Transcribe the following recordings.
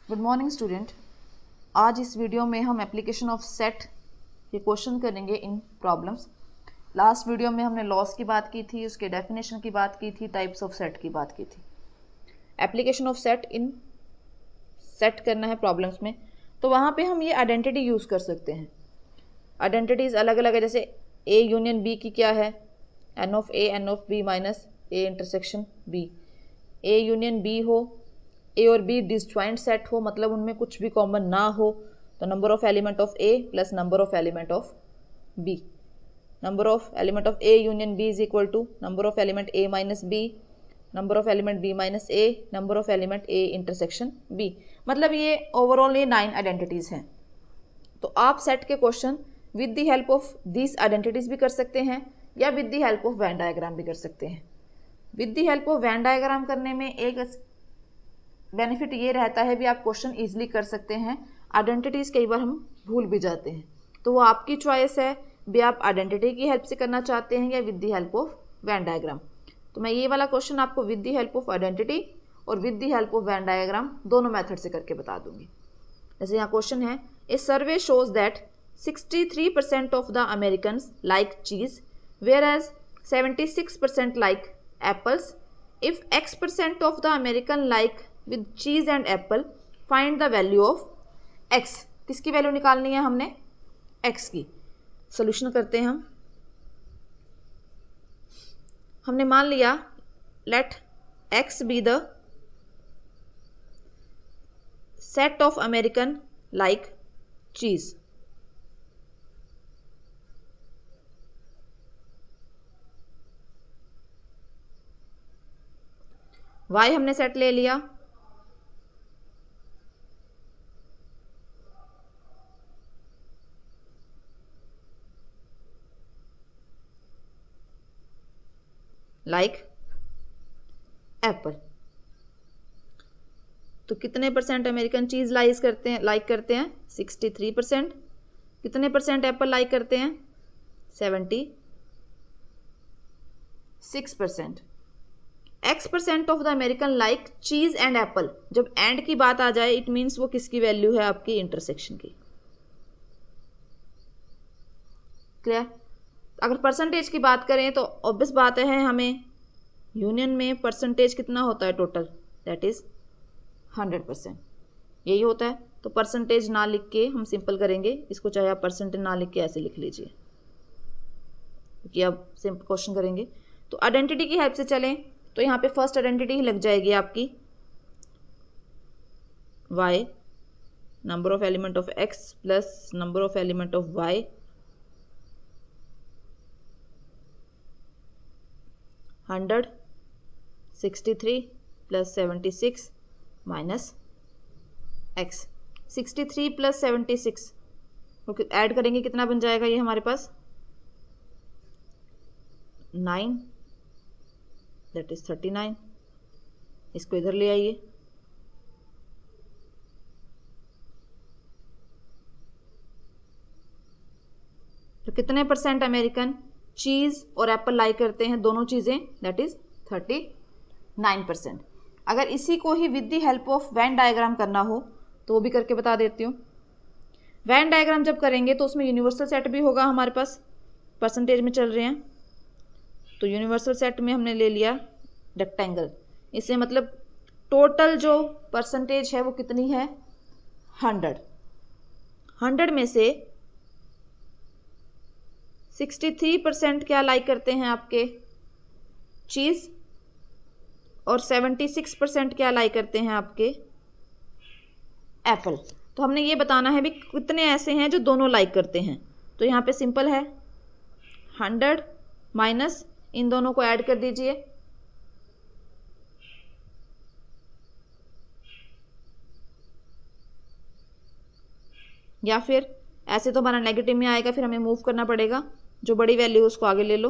Good morning student. आज इस video में हम एप्लीकेशन ऑफ सेट के क्वेश्चन करेंगे इन प्रॉब्लम्स। लास्ट वीडियो में हमने लॉस की बात की थी, उसके डेफिनेशन की बात की थी, टाइप्स ऑफ सेट की बात की थी। Application of set in set करना है प्रॉब्लम्स में, तो वहाँ पे हम ये आइडेंटिटी यूज़ कर सकते हैं। आइडेंटिटीज़ अलग अलग है, जैसे ए यूनियन बी की क्या है, n of A n of B minus A intersection B. A union B हो, ए और बी डिसजॉइंट सेट हो, मतलब उनमें कुछ भी कॉमन ना हो, तो number of element of A plus number of element of B. Number of element of A union B is equal to number of element A minus B, number of element B minus A, number of element A intersection B. मतलब ये overall ये 9 identities हैं। तो आप set के question with the help of this identities भी कर सकते हैं या with the help of Venn diagram भी कर सकते हैं। With the help of Venn diagram करने में एक बेनिफिट ये रहता है भी आप क्वेश्चन इजीली कर सकते हैं। आइडेंटिटीज कई बार हम भूल भी जाते हैं, तो वो आपकी चॉइस है भी आप आइडेंटिटी की हेल्प से करना चाहते हैं या with the help of Venn diagram. तो मैं ये वाला क्वेश्चन आपको with the help of identity और with the help of Venn diagram दोनों मेथड से करके बता दूंगी। जैसे यहाँ क्वेश्चन है, a survey shows that 63% of the Americans like cheese whereas 76% like apples. If x% of the American like with cheese and apple, find the value of x। किसकी value निकालनी है हमने? x की। Solution करते हैं हमने मान लिया let x be the set of American like चीज। y हमने सेट ले लिया, लाइक एप्पल। तो कितने परसेंट अमेरिकन चीज लाइक करते हैं 63%। कितने परसेंट एप्पल लाइक करते हैं 76%। x% of the American like चीज एंड एप्पल, जब एंड की बात आ जाए इट मीन्स वो किसकी वैल्यू है? आपकी इंटरसेक्शन की। क्लियर? अगर परसेंटेज की बात करें तो ऑब्वियस बात है, हमें यूनियन में परसेंटेज कितना होता है टोटल, दैट इज 100%। यही होता है। तो परसेंटेज ना लिख के हम सिंपल करेंगे इसको, चाहे आप परसेंटेज ना लिख के ऐसे लिख लीजिए, क्योंकि अब सिंपल क्वेश्चन करेंगे। तो आइडेंटिटी की हेल्प से चलें तो यहाँ पे फर्स्ट आइडेंटिटी ही लग जाएगी आपकी y, number of element of x plus number of element of y, 100, 63 plus 76 minus x। 63 plus 76 add करेंगे, कितना बन जाएगा ये हमारे पास? 9, दैट इज 39। इसको इधर ले आइए, तो कितने परसेंट अमेरिकन चीज और एप्पल लाइक करते हैं दोनों चीजें? That is 39%। अगर इसी को ही with the help of Venn diagram करना हो तो वो भी करके बता देती हूँ। वेन डायग्राम जब करेंगे तो उसमें यूनिवर्सल सेट भी होगा हमारे पास, परसेंटेज में चल रहे हैं तो यूनिवर्सल सेट में हमने ले लिया रेक्टेंगल। इससे मतलब टोटल जो परसेंटेज है वो कितनी है? 100 में से 63% क्या लाइक करते हैं आपके? चीज, और 76% क्या लाइक करते हैं आपके? एप्पल। तो हमने ये बताना है भी कितने ऐसे हैं जो दोनों लाइक करते हैं। तो यहाँ पे सिंपल है, 100 माइनस इन दोनों को ऐड कर दीजिए, या फिर ऐसे तो हमारा नेगेटिव में आएगा, फिर हमें मूव करना पड़ेगा, जो बड़ी वैल्यू उसको आगे ले लो,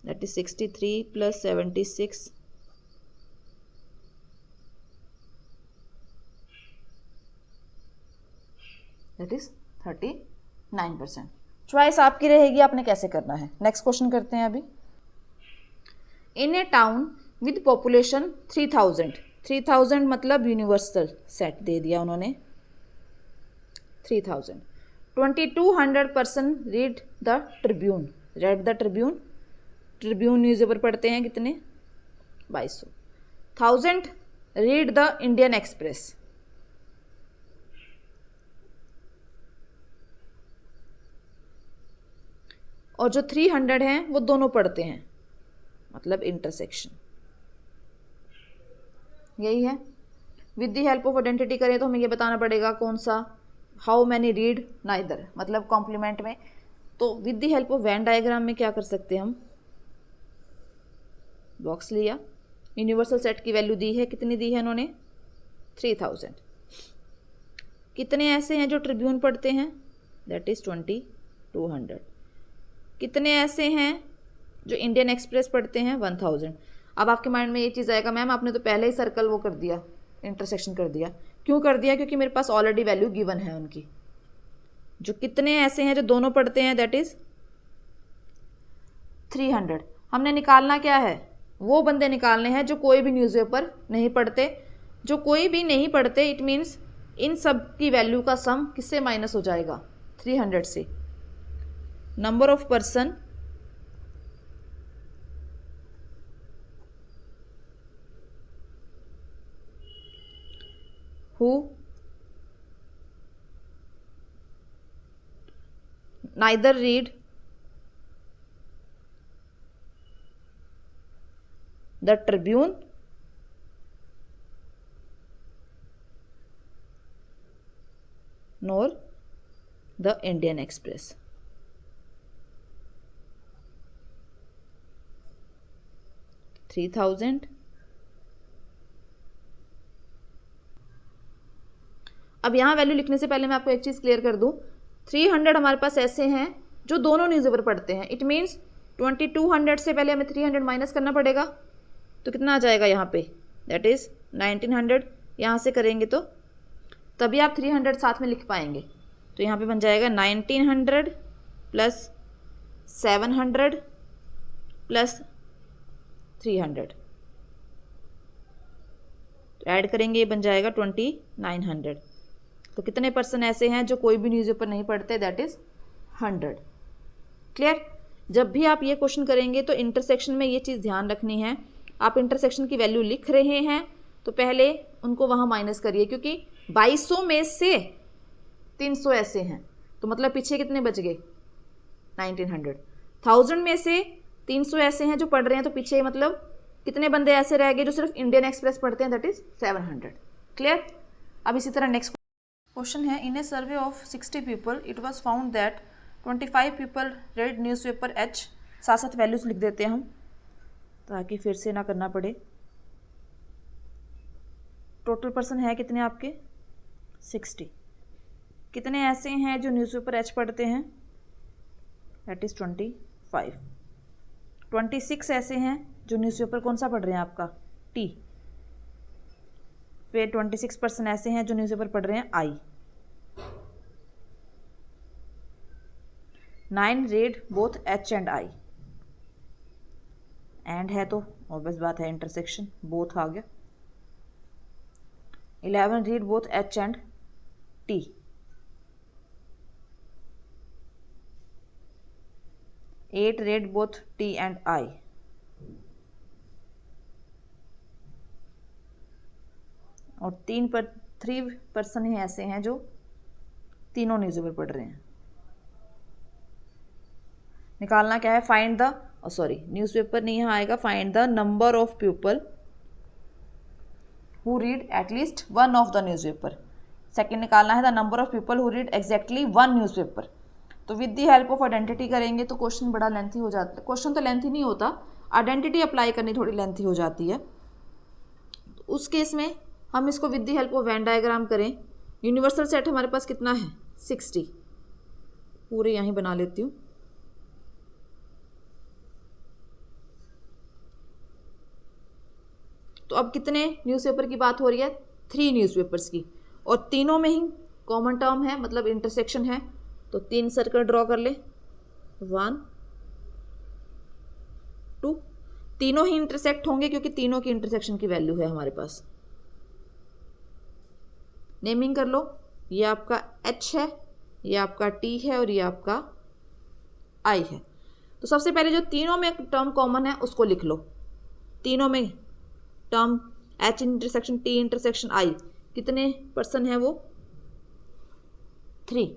that is 63 plus 76 that is 39%। Choice आपकी रहेगी, आपने कैसे करना है। नेक्स्ट क्वेश्चन करते हैं अभी। इन ए टाउन विद पॉपुलेशन 3000, 3000 मतलब यूनिवर्सल सेट दे दिया उन्होंने 3000। 2200 person read the Tribune, read the Tribune, Tribune newspaper पढ़ते हैं कितने 2200। 1000 रीड द इंडियन एक्सप्रेस, और जो 300 हैं वो दोनों पढ़ते हैं, मतलब इंटरसेक्शन, यही है। With the help of identity करें तो हमें ये बताना पड़ेगा कौन सा, हाउ मैनी रीड नाइदर, मतलब कॉम्प्लीमेंट में। तो with the help of Venn diagram में क्या कर सकते हैं हम, बॉक्स लिया, यूनिवर्सल सेट की वैल्यू दी है, कितनी दी है उन्होंने 3000। कितने ऐसे हैं जो ट्रिब्यून पढ़ते हैं, दैट इज 2200। कितने ऐसे हैं जो इंडियन एक्सप्रेस पढ़ते हैं 1000। अब आपके माइंड में ये चीज़ आएगा, मैम आपने तो पहले ही सर्कल वो कर दिया, इंटरसेक्शन कर दिया। क्यों कर दिया, क्योंकि मेरे पास ऑलरेडी वैल्यू गिवन है उनकी। जो कितने ऐसे हैं जो दोनों पढ़ते हैं दैट इज 300। हमने निकालना क्या है, वो बंदे निकालने हैं जो कोई भी न्यूज़पेपर नहीं पढ़ते। जो कोई भी नहीं पढ़ते इट मीन्स इन सब की वैल्यू का सम किससे माइनस हो जाएगा 300 से। Number of person who neither read the Tribune nor the Indian Express। Three 3000। अब यहाँ वैल्यू लिखने से पहले मैं आपको एक चीज़ क्लियर कर दूँ, 300 हमारे पास ऐसे हैं जो दोनों न्यूज़पेपर पढ़ते हैं। इट मीन्स 2200 से पहले हमें 300 माइनस करना पड़ेगा, तो कितना आ जाएगा यहाँ पे, दैट इज़ 1900। यहाँ से करेंगे तो तभी आप 300 साथ में लिख पाएंगे। तो यहाँ पे बन जाएगा 1900 प्लस 700 प्लस 300, तो ऐड करेंगे ये बन जाएगा 2900। तो कितने पर्सन ऐसे हैं जो कोई भी न्यूज़पेपर नहीं पढ़ते, दैट इज 100। क्लियर। जब भी आप ये क्वेश्चन करेंगे तो इंटरसेक्शन में ये चीज़ ध्यान रखनी है, आप इंटरसेक्शन की वैल्यू लिख रहे हैं तो पहले उनको वहाँ माइनस करिए, क्योंकि 2200 में से 300 ऐसे हैं, तो मतलब पीछे कितने बच गए 1900। 1000 में से 300 ऐसे हैं जो पढ़ रहे हैं, तो पीछे मतलब कितने बंदे ऐसे रह गए जो सिर्फ इंडियन एक्सप्रेस पढ़ते हैं, दैट इज 700। क्लियर। अब इसी तरह नेक्स्ट क्वेश्चन है, in a survey of 60 people it was found that 25 people read newspaper H. साथ साथ वैल्यूज लिख देते हैं हम ताकि फिर से ना करना पड़े। टोटल पर्सन है कितने आपके 60। कितने ऐसे हैं जो न्यूज़पेपर एच पढ़ते हैं, दैट इज 25। 26 ऐसे हैं जो न्यूज़पेपर कौन सा पढ़ रहे हैं आपका टी। फिर 26% ऐसे हैं जो न्यूज़पेपर पढ़ रहे हैं आई। 9 read both H and I, and है तो ऑब्वियस बात है इंटरसेक्शन, बोथ आ गया। 11 read both H and T. 8 read both T and I. और 3 पर्सन ही ऐसे हैं जो तीनों न्यूज़पेपर पढ़ रहे हैं। निकालना क्या है, फाइंड द, सॉरी न्यूज़पेपर नहीं यहाँ आएगा, find the number of people who read at least one of the newspaper. Second निकालना है the number of people who read exactly one newspaper. तो with the help of identity करेंगे तो question बड़ा lengthy हो जाता है। क्वेश्चन तो लेंथी नहीं होता, आइडेंटिटी अप्लाई करनी थोड़ी लेंथी हो जाती है। तो उस केस में हम इसको with the help of Venn diagram करें। यूनिवर्सल सेट हमारे पास कितना है 60, पूरे यहीं बना लेती हूँ। तो अब कितने न्यूज़पेपर की बात हो रही है, 3 न्यूज़पेपर्स की, और तीनों में ही कॉमन टर्म है, मतलब इंटरसेक्शन है। तो 3 सर्कल ड्रॉ कर ले, 1 2, तीनों ही इंटरसेक्ट होंगे क्योंकि तीनों की इंटरसेक्शन की वैल्यू है हमारे पास। नेमिंग कर लो, ये आपका H है, ये आपका T है और ये आपका I है। तो सबसे पहले जो तीनों में टर्म कॉमन है उसको लिख लो। तीनों में term H intersection T intersection I कितने पर्सन है वो 3।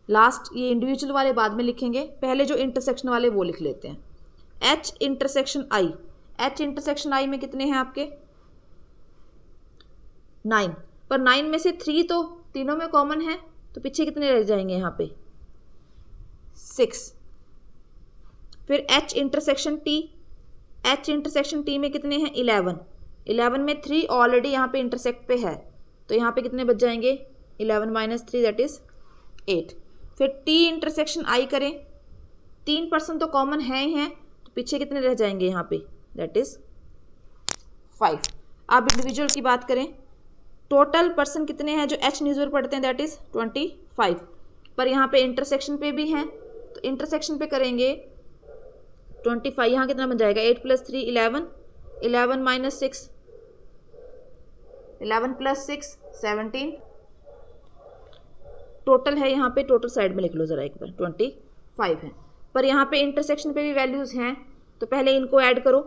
लास्ट ये इंडिविजुअल वाले बाद में लिखेंगे, पहले जो इंटरसेक्शन वाले वो लिख लेते हैं। H intersection I, H intersection I में कितने हैं आपके 9, पर 9 में से 3 तो तीनों में कॉमन है, तो पीछे कितने रह जाएंगे यहाँ पे 6। फिर H intersection T, H intersection T में कितने हैं 11, 11 में 3 ऑलरेडी यहाँ पे इंटरसेक्ट पे है, तो यहाँ पे कितने बच जाएंगे 11 माइनस 3 दैट इज 8। फिर T इंटरसेक्शन I करें, 3 पर्सन तो कॉमन है ही हैं, तो पीछे कितने रह जाएंगे यहाँ पे दैट इज 5। अब इंडिविजुअल की बात करें, टोटल पर्सन कितने हैं जो H न्यूज़पेपर पढ़ते हैं दैट इज 25, पर यहाँ पे इंटरसेक्शन पे भी हैं, तो इंटरसेक्शन पे करेंगे 25, यहाँ कितना बन जाएगा 8 + 3 11, 11 माइनस 6 11 + 6 17, टोटल है यहाँ पे, टोटल साइड में लिख लो जरा एक बार 25 है, पर यहाँ पे इंटरसेक्शन पे भी वैल्यूज हैं, तो पहले इनको ऐड करो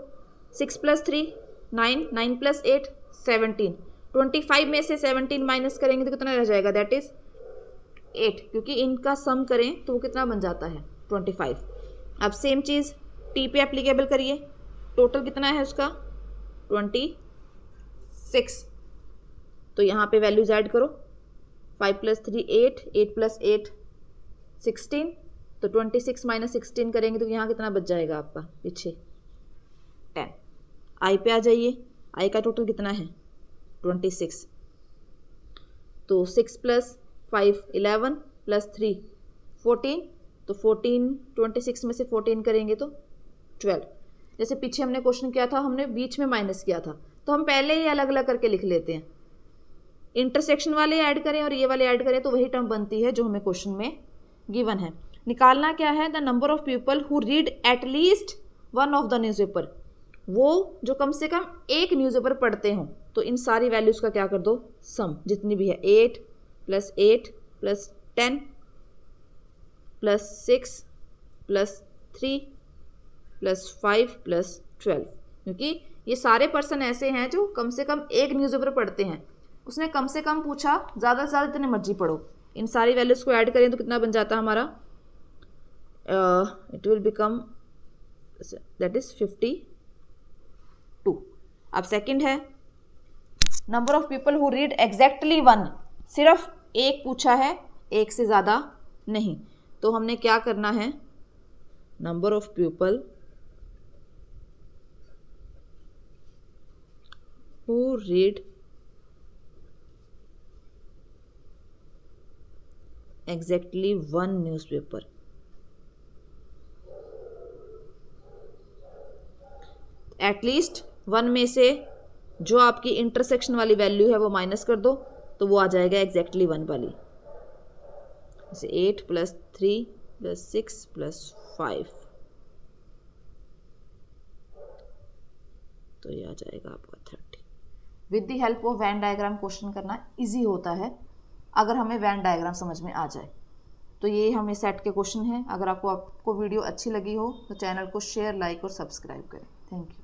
6 + 3 9, 9 + 8 17, 25 में से 17 माइनस करेंगे तो कितना रह जाएगा दैट इज 8, क्योंकि इनका सम करें तो वो कितना बन जाता है 25। अब सेम चीज़ T पे एप्लीकेबल करिए, टोटल कितना है उसका 26, तो यहाँ पे वैल्यूज ऐड करो 5 + 3 8, 8 + 8 16, तो 26 माइनस 16 करेंगे तो यहाँ कितना बच जाएगा आपका पीछे 10। I पे आ जाइए, I का टोटल कितना है 26, तो 6 + 5 11 + 3 14, तो 14 26 में से 14 करेंगे तो 12। जैसे पीछे हमने क्वेश्चन किया था, हमने बीच में माइनस किया था, तो हम पहले ही अलग अलग करके लिख लेते हैं, इंटरसेक्शन वाले ऐड करें और ये वाले ऐड करें तो वही टर्म बनती है जो हमें क्वेश्चन में गिवन है। निकालना क्या है, the number of people who read at least one of the newspaper, वो जो कम से कम एक न्यूज़पेपर पढ़ते हों, तो इन सारी वैल्यूज़ का क्या कर दो सम, जितनी भी है 8 + 8 + 10 + 6 + 3 + 5 + 12, क्योंकि ये सारे पर्सन ऐसे हैं जो कम से कम एक न्यूज़पेपर पढ़ते हैं। उसने कम से कम पूछा, ज़्यादा से ज़्यादा जितने मर्जी पढ़ो, इन सारी वैल्यूज़ को ऐड करें तो कितना बन जाता है हमारा it will become that is 52। अब सेकंड है number of people who read exactly 1, सिर्फ एक पूछा है, एक से ज़्यादा नहीं, तो हमने क्या करना है, number of people who read exactly 1 newspaper, at least 1 में से जो आपकी इंटरसेक्शन वाली वैल्यू है वो माइनस कर दो, तो वो आ जाएगा एग्जैक्टली 1 वाली, जैसे 8 + 3 + 6 + 5, तो ये आ जाएगा आपका 30। With the help of Venn diagram question करना इजी होता है अगर हमें वैन डायग्राम समझ में आ जाए। तो ये हमें सेट के क्वेश्चन हैं। अगर आपको वीडियो अच्छी लगी हो तो चैनल को शेयर, लाइक और सब्सक्राइब करें। Thank you.